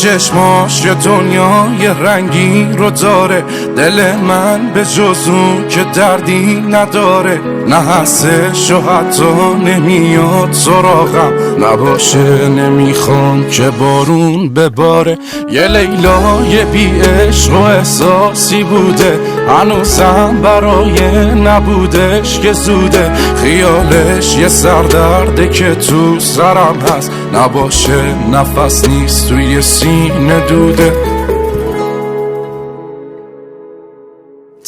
چشماش یه دنیای رنگین رو داره، دل من به جز اون که دردی نداره. نه هستش و حتی نمیاد سراغم نباشه، نمیخوام که بارون بباره. یه لیلای بی عشق و احساسی بوده، هنوزم برای نبودش که زوده. خیالش یه سردرده که تو سرم هست، نباشه نفس نیست توی سینه دوده.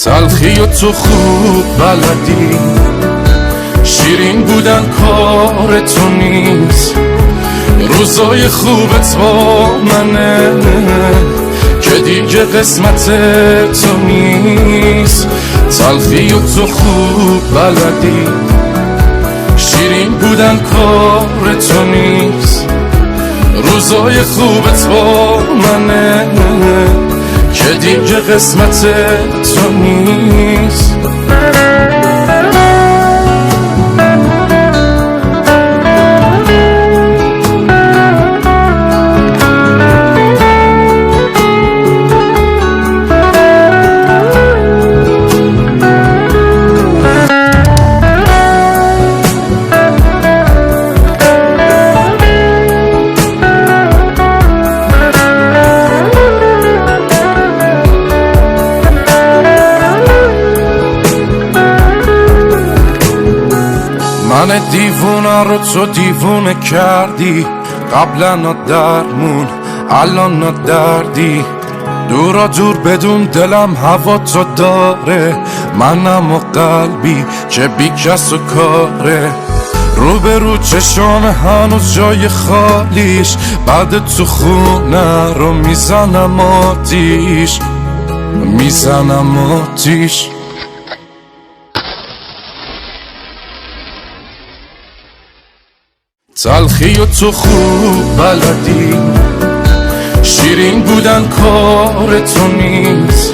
تلخی و تو خوب بلدی، شیرین بودن کار تو نیست. روزای خوبت با منه که دیگه قسمت تو نیست. تلخی و تو خوب بلدی، شیرین بودن کار تو نیست. روزای خوبت با منه که دیگه قسمت تو نیست. من دیوونه رو تو دیوونه کردی، قبلا درمون الان دردی. دورا دور بدون دلم هوا تو داره، منم و قلبی که بی کس و کاره. رو به رو چشام هنوز جای خالیش، بعد تو خونه رو میزنم آتیش، میزنم آتیش. تلخی و تو خوب بلدی، شیرین بودن کار تو نیست.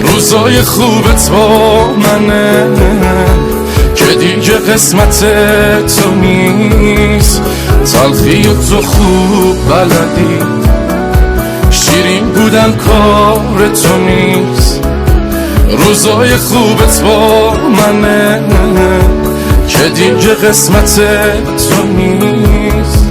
روزای خوبت با منه که دیگه قسمت تو نیست. تلخی و تو خوب بلدی، شیرین بودن کار تو نیست. روزای خوبت با منه که دیگه قسمت تو نیست.